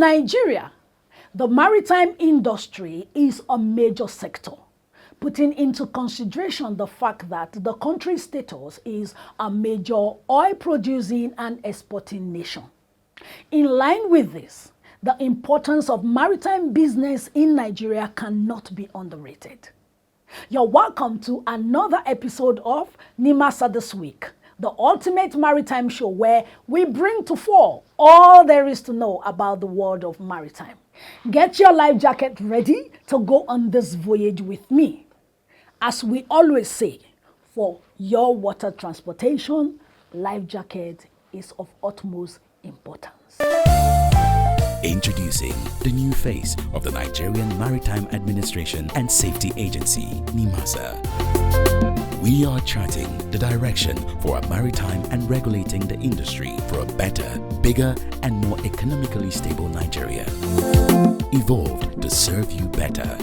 Nigeria, the maritime industry is a major sector, putting into consideration the fact that the country's status is a major oil-producing and exporting nation. In line with this, the importance of maritime business in Nigeria cannot be underrated. You're welcome to another episode of Nimasa This Week, the ultimate maritime show where we bring to fore all there is to know about the world of maritime. Get your life jacket ready to go on this voyage with me. As we always say, for your water transportation, life jacket is of utmost importance. Introducing the new face of the Nigerian Maritime Administration and Safety Agency, Nimasa. We are charting the direction for a maritime and regulating the industry for a better, bigger, and more economically stable Nigeria. Evolved to serve you better.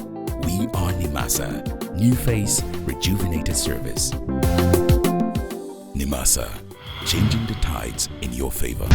We are Nimasa. New face, rejuvenated service. Nimasa, changing the tides in your favor.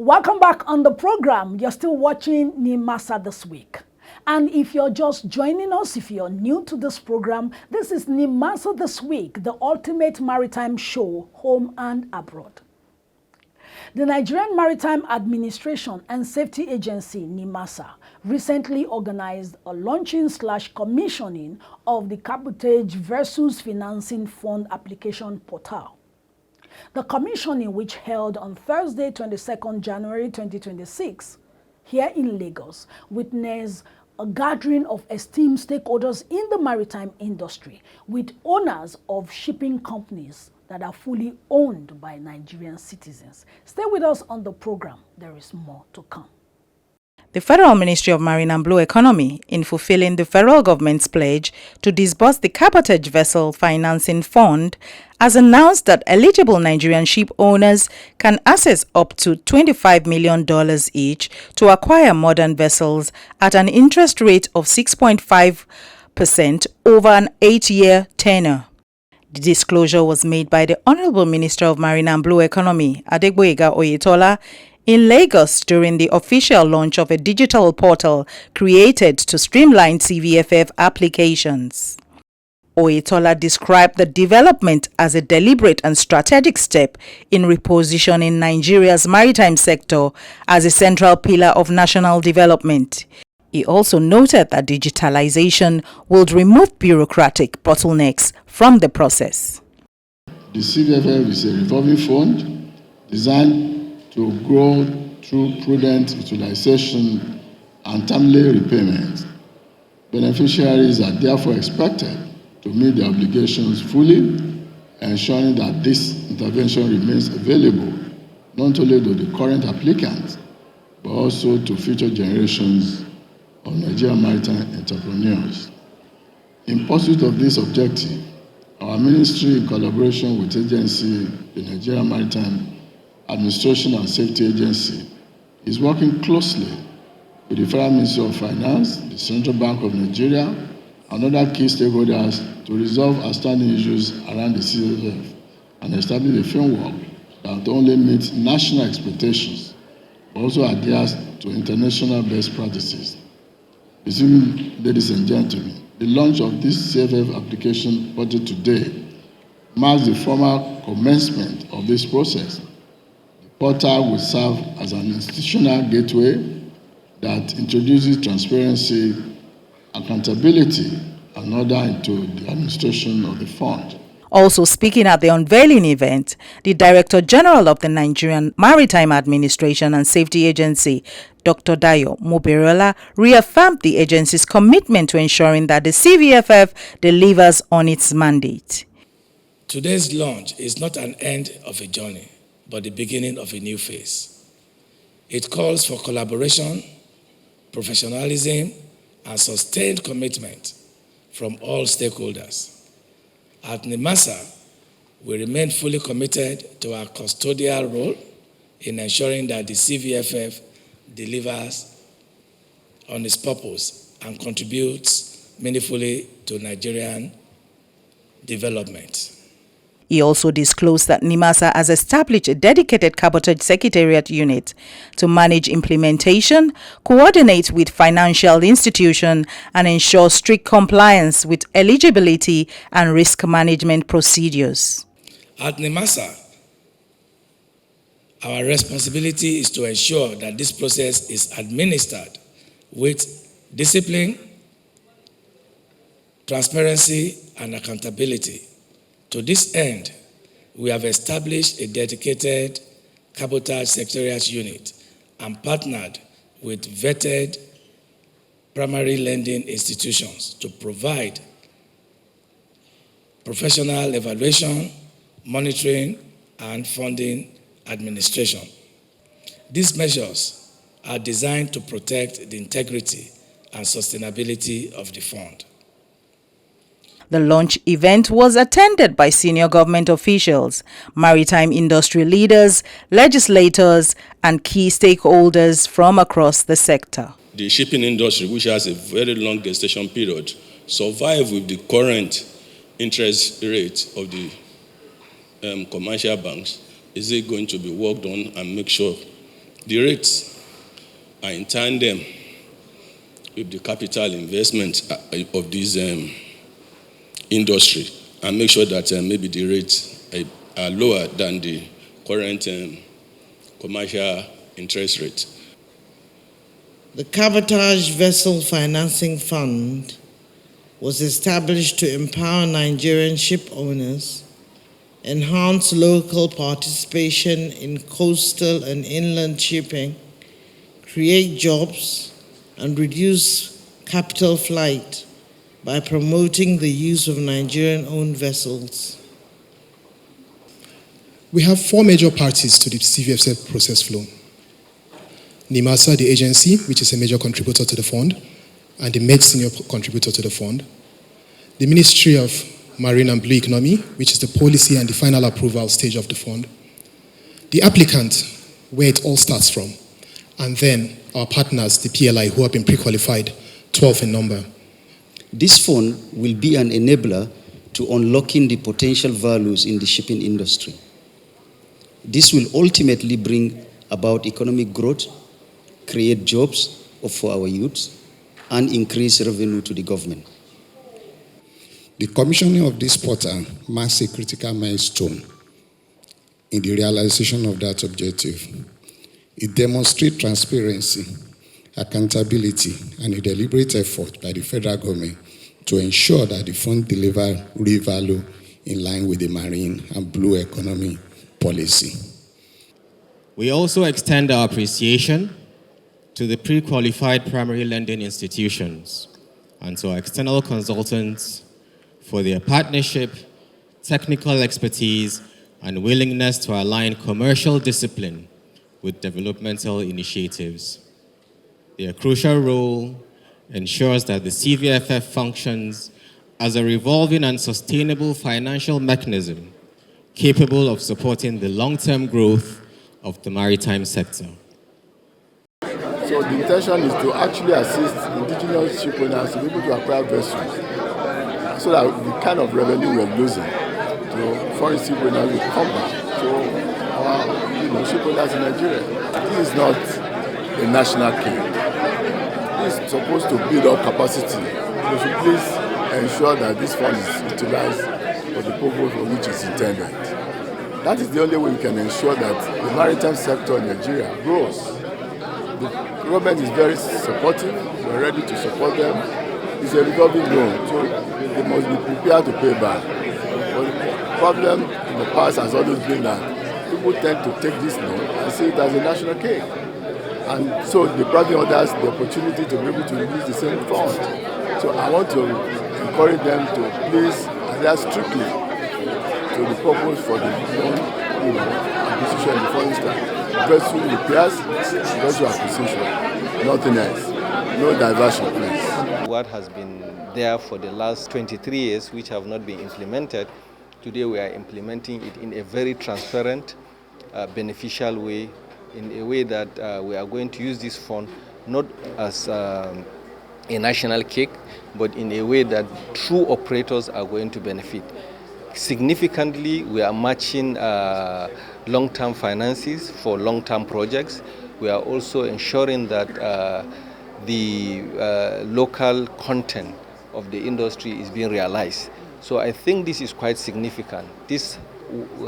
Welcome back on the program. You're still watching Nimasa This Week. And if you're just joining us, if you're new to this program, this is Nimasa This Week, the ultimate maritime show, home and abroad. The Nigerian Maritime Administration and Safety Agency, Nimasa, recently organized a launching/commissioning of the Cabotage versus Financing Fund application portal. The commissioning, which held on Thursday, 22nd January 2026, here in Lagos, witnessed a gathering of esteemed stakeholders in the maritime industry with owners of shipping companies that are fully owned by Nigerian citizens. Stay with us on the program. There is more to come. The Federal Ministry of Marine and Blue Economy, in fulfilling the federal government's pledge to disburse the Cabotage Vessel Financing Fund, has announced that eligible Nigerian ship owners can access up to $25 million each to acquire modern vessels at an interest rate of 6.5% over an 8-year tenure. The disclosure was made by the Honorable Minister of Marine and Blue Economy, Adegboyega Oyetola, in Lagos during the official launch of a digital portal created to streamline CVFF applications. Oyetola described the development as a deliberate and strategic step in repositioning Nigeria's maritime sector as a central pillar of national development. He also noted that digitalization would remove bureaucratic bottlenecks from the process. The CVFF is a revolving fund designed to grow through prudent utilization and timely repayment. Beneficiaries are therefore expected to meet their obligations fully, ensuring that this intervention remains available not only to the current applicants, but also to future generations of Nigerian maritime entrepreneurs. In pursuit of this objective, our ministry, in collaboration with agency, the Nigerian Maritime Administration and Safety Agency, is working closely with the Federal Ministry of Finance, the Central Bank of Nigeria, and other key stakeholders to resolve outstanding issues around the CVFF and establish a framework that not only meets national expectations, but also adheres to international best practices. Ladies and gentlemen, the launch of this CVFF application portal today marks the formal commencement of this process. Portal will serve as an institutional gateway that introduces transparency, accountability, and order into the administration of the fund. Also speaking at the unveiling event, the Director General of the Nigerian Maritime Administration and Safety Agency, Dr. Dayo Moberola, reaffirmed the agency's commitment to ensuring that the CVFF delivers on its mandate. Today's launch is not an end of a journey, but the beginning of a new phase. It calls for collaboration, professionalism, and sustained commitment from all stakeholders. At Nimasa, We remain fully committed to our custodial role in ensuring that the CVFF delivers on its purpose and contributes meaningfully to Nigerian development. He also disclosed that Nimasa has established a dedicated cabotage secretariat unit to manage implementation, coordinate with financial institutions, and ensure strict compliance with eligibility and risk management procedures. At Nimasa, our responsibility is to ensure that this process is administered with discipline, transparency, and accountability. To this end, we have established a dedicated cabotage secretariat unit and partnered with vetted primary lending institutions to provide professional evaluation, monitoring, and funding administration. These measures are designed to protect the integrity and sustainability of the fund. The launch event was attended by senior government officials, maritime industry leaders, legislators, and key stakeholders from across the sector. The shipping industry, which has a very long gestation period, survive with the current interest rate of the commercial banks. Is it going to be worked on and make sure the rates are in tandem with the capital investment of this industry, and make sure that maybe the rates are lower than the current commercial interest rate. The Cabotage Vessel Financing Fund was established to empower Nigerian ship owners, enhance local participation in coastal and inland shipping, create jobs, and reduce capital flight by promoting the use of Nigerian-owned vessels. We have four major parties to the CVFF process flow. Nimasa, the agency, which is a major contributor to the fund, and the major senior contributor to the fund. The Ministry of Marine and Blue Economy, which is the policy and the final approval stage of the fund. The applicant, where it all starts from. And then our partners, the PLI, who have been pre-qualified, 12 in number. This fund will be an enabler to unlocking the potential values in the shipping industry. This will ultimately bring about economic growth, create jobs for our youths, and increase revenue to the government. The commissioning of this portal marks a critical milestone in the realization of that objective. It demonstrates transparency, accountability, and a deliberate effort by the federal government to ensure that the fund delivers real value in line with the marine and blue economy policy. We also extend our appreciation to the pre-qualified primary lending institutions and to our external consultants for their partnership, technical expertise, and willingness to align commercial discipline with developmental initiatives. Their crucial role ensures that the CVFF functions as a revolving and sustainable financial mechanism capable of supporting the long-term growth of the maritime sector. So the intention is to actually assist indigenous ship owners to be able to acquire vessels, so that the kind of revenue we're losing to foreign ship owners will come back to our ship owners in Nigeria. This is not a national cake. This is supposed to build up capacity. We should please ensure that this fund is utilized for the purpose for which it's intended. That is the only way we can ensure that the maritime sector in Nigeria grows. The government is very supportive. We're ready to support them. It's a revolving loan, so they must be prepared to pay back. But the problem in the past has always been that people tend to take this loan and see it as a national cake. And so they probably others the opportunity to be able to use the same fund. So I want to encourage them to please adhere strictly to the purpose for the loan, acquisition in the first instance. Vessel repairs, vessel acquisition, nothing else. No diversion, please. What has been there for the last 23 years, which have not been implemented, Today we are implementing it in a very transparent, beneficial way, in a way that we are going to use this fund not as a national cake, but in a way that true operators are going to benefit. Significantly, we are matching long-term finances for long-term projects. We are also ensuring that the local content of the industry is being realized. So I think this is quite significant. This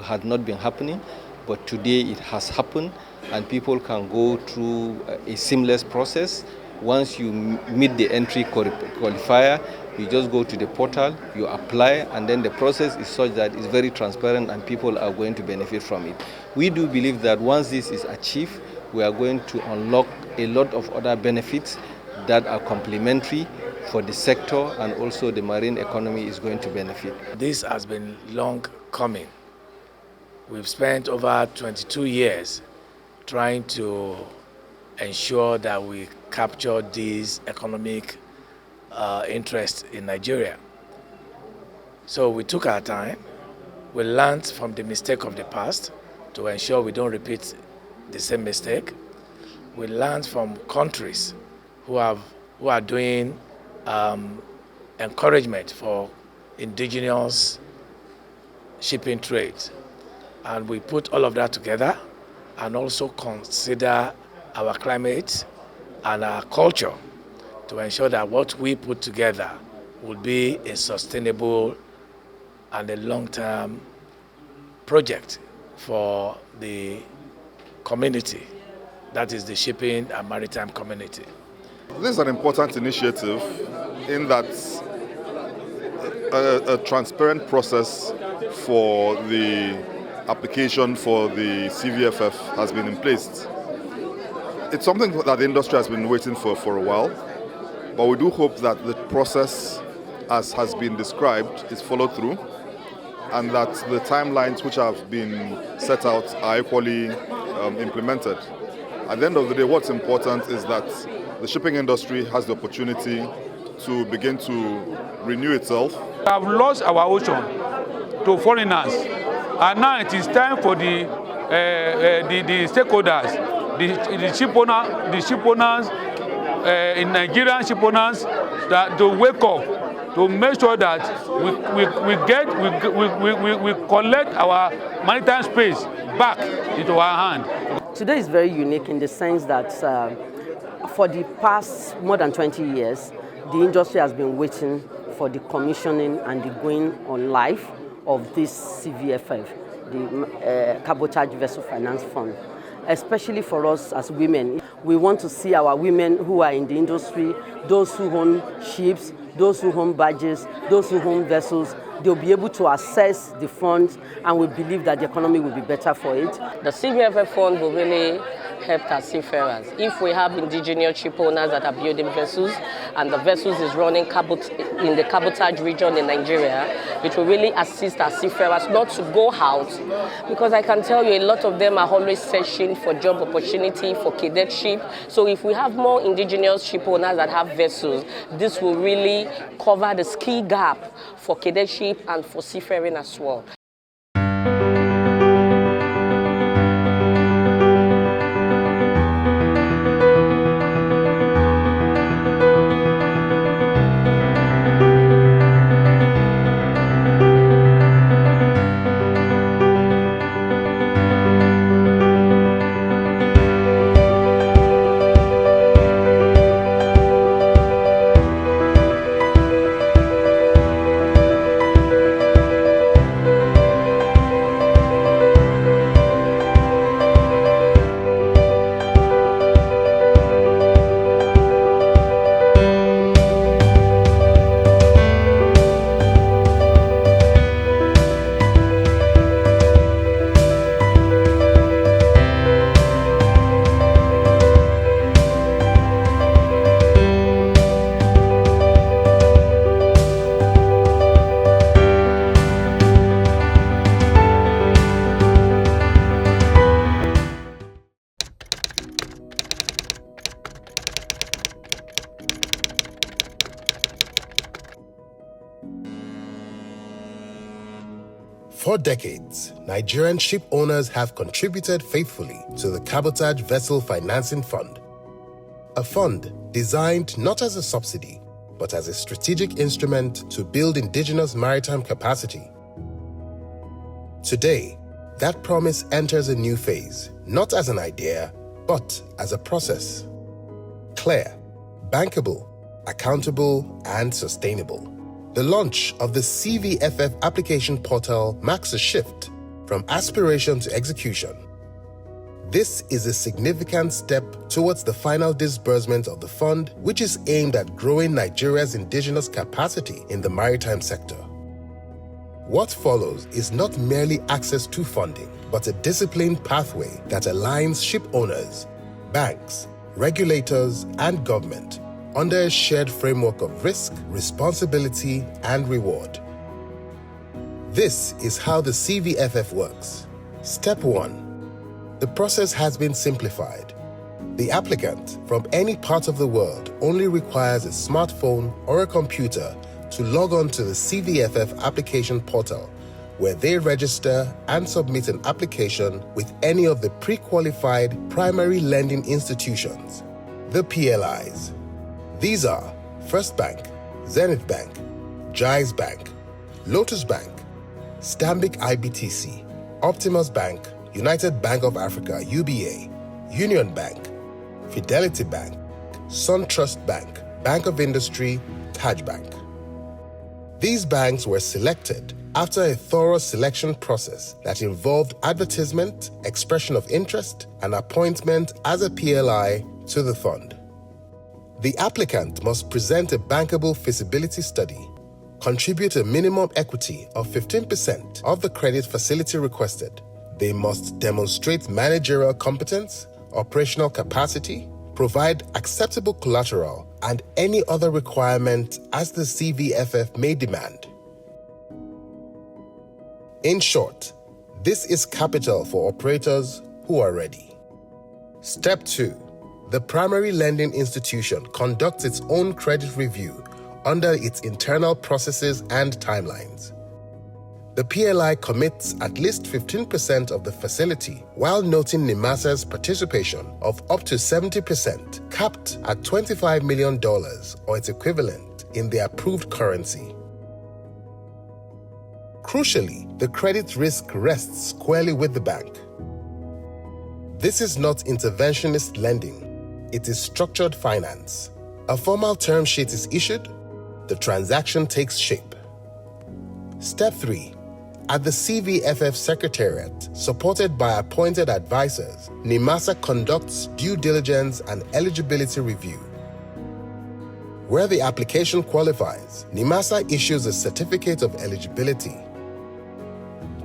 had not been happening, but today it has happened, and people can go through a seamless process. Once you meet the entry qualifier, you just go to the portal, you apply, and then the process is such that it's very transparent and people are going to benefit from it. We do believe that once this is achieved, we are going to unlock a lot of other benefits that are complementary for the sector, and also the marine economy is going to benefit. This has been long coming. We've spent over 22 years trying to ensure that we capture these economic interests in Nigeria. So we took our time. We learned from the mistake of the past to ensure we don't repeat the same mistake. We learned from countries who are doing encouragement for indigenous shipping trade. And we put all of that together and also consider our climate and our culture to ensure that what we put together will be a sustainable and a long-term project for the community, that is the shipping and maritime community. This is an important initiative in that a transparent process for the application for the CVFF has been in place. It's something that the industry has been waiting for a while, but we do hope that the process, as has been described, is followed through, and that the timelines which have been set out are equally implemented. At the end of the day, what's important is that the shipping industry has the opportunity to begin to renew itself. We have lost our ocean to foreigners, and now it is time for the stakeholders, the ship owners, in Nigerian ship owners, that to wake up, to make sure that we collect our maritime space back into our hand. Today is very unique in the sense that for the past more than 20 years, the industry has been waiting for the commissioning and the going on live of this CVFF, the Cabotage Vessel Finance Fund. Especially for us as women, we want to see our women who are in the industry, those who own ships, those who own barges, those who own vessels, they'll be able to access the funds, and we believe that the economy will be better for it. The CVFF fund will really help our seafarers. If we have indigenous ship owners that are building vessels, and the vessels is running in the cabotage region in Nigeria, it will really assist our seafarers not to go out, because I can tell you a lot of them are always searching for job opportunity, for cadetship. So if we have more indigenous ship owners that have vessels, this will really cover the skill gap for cadetship and for seafaring as well. For decades, Nigerian ship owners have contributed faithfully to the Cabotage Vessel Financing Fund, a fund designed not as a subsidy, but as a strategic instrument to build indigenous maritime capacity. Today, that promise enters a new phase, not as an idea, but as a process. Clear, bankable, accountable, and sustainable. The launch of the CVFF application portal marks a shift from aspiration to execution. This is a significant step towards the final disbursement of the fund, which is aimed at growing Nigeria's indigenous capacity in the maritime sector. What follows is not merely access to funding, but a disciplined pathway that aligns ship owners, banks, regulators, and government under a shared framework of risk, responsibility, and reward. This is how the CVFF works. Step 1. The process has been simplified. The applicant from any part of the world only requires a smartphone or a computer to log on to the CVFF application portal, where they register and submit an application with any of the pre-qualified primary lending institutions, the PLIs. These are First Bank, Zenith Bank, Jais Bank, Lotus Bank, Stanbic IBTC, Optimus Bank, United Bank of Africa UBA, Union Bank, Fidelity Bank, SunTrust Bank, Bank of Industry, Taj Bank. These banks were selected after a thorough selection process that involved advertisement, expression of interest, and appointment as a PLI to the fund. The applicant must present a bankable feasibility study, contribute a minimum equity of 15% of the credit facility requested. They must demonstrate managerial competence, operational capacity, provide acceptable collateral, and any other requirement as the CVFF may demand. In short, this is capital for operators who are ready. Step 2. The primary lending institution conducts its own credit review under its internal processes and timelines. The PLI commits at least 15% of the facility while noting Nimasa's participation of up to 70%, capped at $25 million or its equivalent in the approved currency. Crucially, the credit risk rests squarely with the bank. This is not interventionist lending. It is structured finance. A formal term sheet is issued. The transaction takes shape. Step 3. At the CVFF Secretariat, supported by appointed advisors, Nimasa conducts due diligence and eligibility review. Where the application qualifies, Nimasa issues a certificate of eligibility.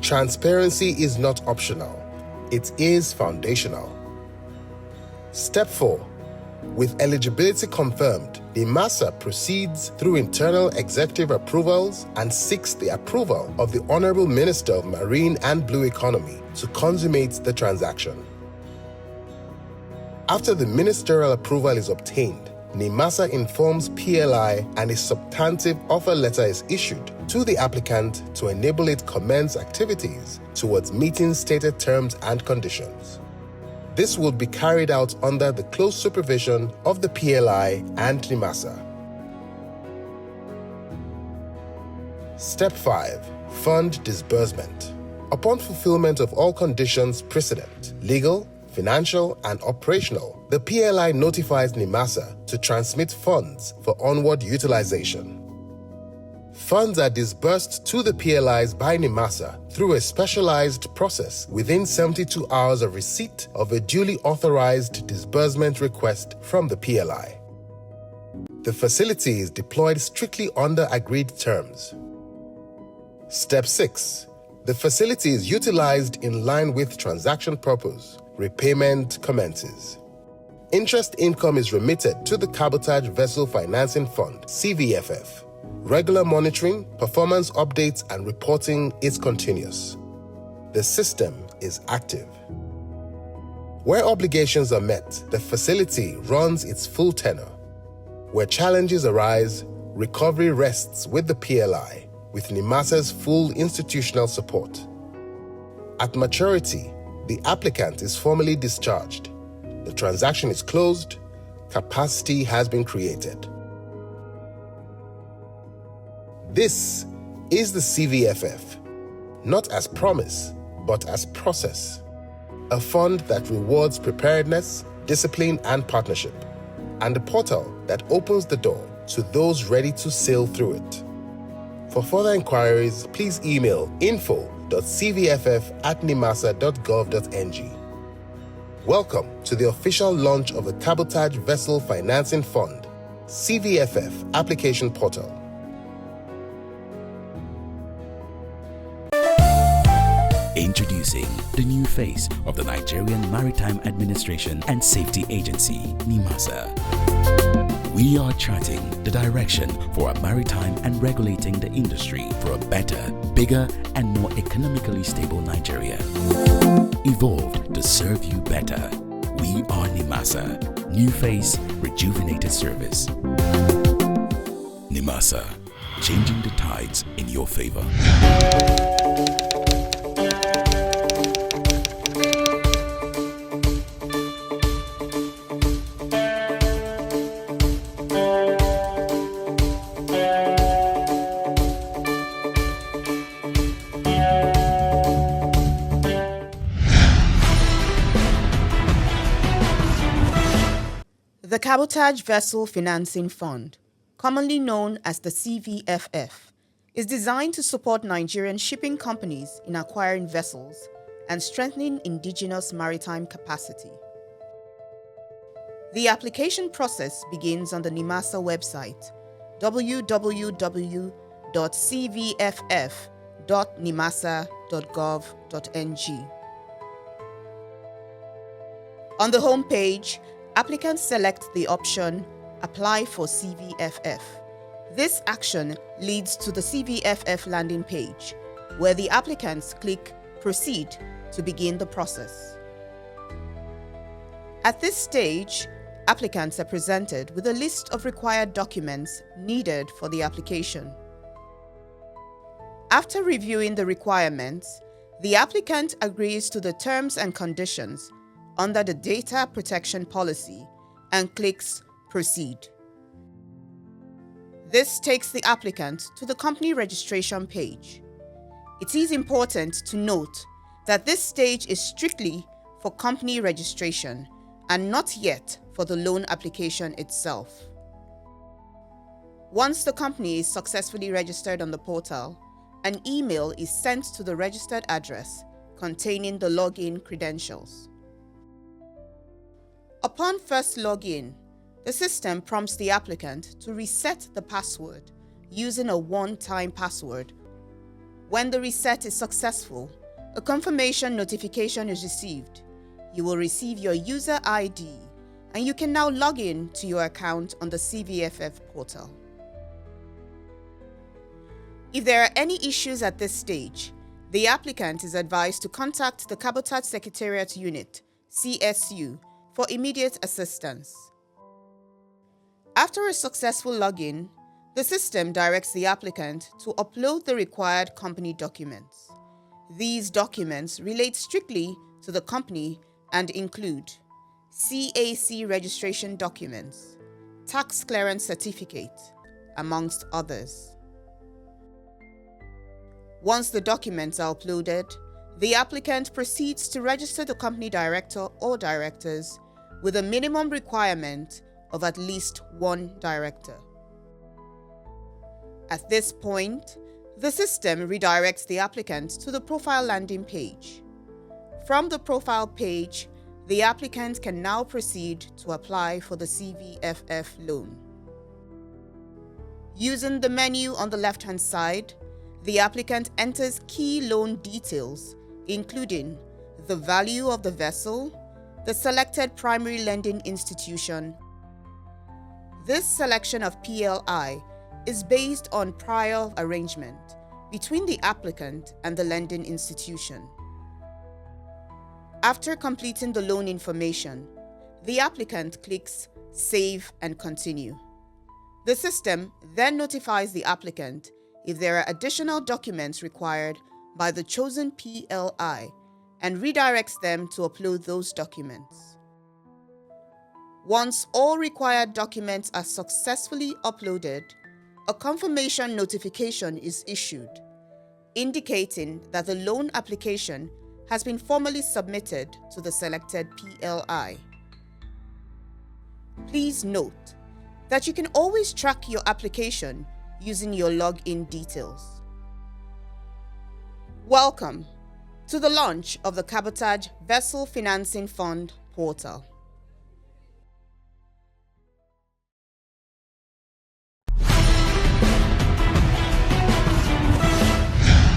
Transparency is not optional. It is foundational. Step 4. With eligibility confirmed, Nimasa proceeds through internal executive approvals and seeks the approval of the Honorable Minister of Marine and Blue Economy to consummate the transaction. After the ministerial approval is obtained, Nimasa informs PLI and a substantive offer letter is issued to the applicant to enable it commence activities towards meeting stated terms and conditions. This will be carried out under the close supervision of the PLI and Nimasa. Step 5. Fund disbursement. Upon fulfillment of all conditions precedent, legal, financial, and operational, the PLI notifies Nimasa to transmit funds for onward utilization. Funds are disbursed to the PLIs by Nimasa through a specialized process within 72 hours of receipt of a duly authorized disbursement request from the PLI. The facility is deployed strictly under agreed terms. Step 6. The facility is utilized in line with transaction purpose. Repayment commences. Interest income is remitted to the Cabotage Vessel Financing Fund, CVFF. Regular monitoring, performance updates, and reporting is continuous. The system is active. Where obligations are met, the facility runs its full tenor. Where challenges arise, recovery rests with the PLI, with Nimasa's full institutional support. At maturity, the applicant is formally discharged. The transaction is closed. Capacity has been created. This is the CVFF, not as promise, but as process. A fund that rewards preparedness, discipline, and partnership, and a portal that opens the door to those ready to sail through it. For further inquiries, please email info.cvff@nimasa.gov.ng. Welcome to the official launch of the Cabotage Vessel Financing Fund, CVFF Application Portal. Introducing the new face of the Nigerian Maritime Administration and Safety Agency, Nimasa. We are charting the direction for a maritime and regulating the industry for a better, bigger, and more economically stable Nigeria. Evolved to serve you better. We are Nimasa. New face, rejuvenated service. Nimasa, changing the tides in your favor. The Cabotage Vessel Financing Fund, commonly known as the CVFF, is designed to support Nigerian shipping companies in acquiring vessels and strengthening indigenous maritime capacity. The application process begins on the Nimasa website, www.cvff.nimasa.gov.ng. On the home page, applicants select the option Apply for CVFF. This action leads to the CVFF landing page, where the applicants click Proceed to begin the process. At this stage, applicants are presented with a list of required documents needed for the application. After reviewing the requirements, the applicant agrees to the terms and conditions under the Data Protection Policy and clicks Proceed. This takes the applicant to the company registration page. It is important to note that this stage is strictly for company registration and not yet for the loan application itself. Once the company is successfully registered on the portal, an email is sent to the registered address containing the login credentials. Upon first login, the system prompts the applicant to reset the password using a one-time password. When the reset is successful, a confirmation notification is received. You will receive your user ID and you can now log in to your account on the CVFF portal. If there are any issues at this stage, the applicant is advised to contact the Cabotage Secretariat Unit, CSU, for immediate assistance. After a successful login, the system directs the applicant to upload the required company documents. These documents relate strictly to the company and include CAC registration documents, tax clearance certificate, amongst others. Once the documents are uploaded, the applicant proceeds to register the company director or directors with a minimum requirement of at least one director. At this point, the system redirects the applicant to the profile landing page. From the profile page, the applicant can now proceed to apply for the CVFF loan. Using the menu on the left-hand side, the applicant enters key loan details, including the value of the vessel, the selected primary lending institution. This selection of PLI is based on prior arrangement between the applicant and the lending institution. After completing the loan information, the applicant clicks Save and Continue. The system then notifies the applicant if there are additional documents required by the chosen PLI and redirects them to upload those documents. Once all required documents are successfully uploaded, a confirmation notification is issued, indicating that the loan application has been formally submitted to the selected PLI. Please note that you can always track your application using your login details. Welcome to the launch of the Cabotage Vessel Financing Fund portal.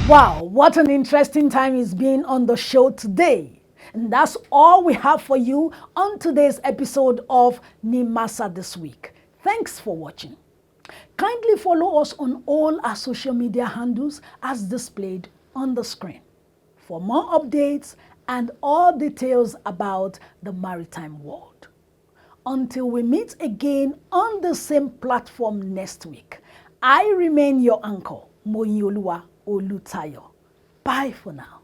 Wow, what an interesting time it's been on the show today. And that's all we have for you on today's episode of Nimasa This Week. Thanks for watching. Kindly follow us on all our social media handles as displayed on the screen for more updates and all details about the maritime world. Until we meet again on the same platform next week, I remain your uncle, Moyioluwa Olutayo. Bye for now.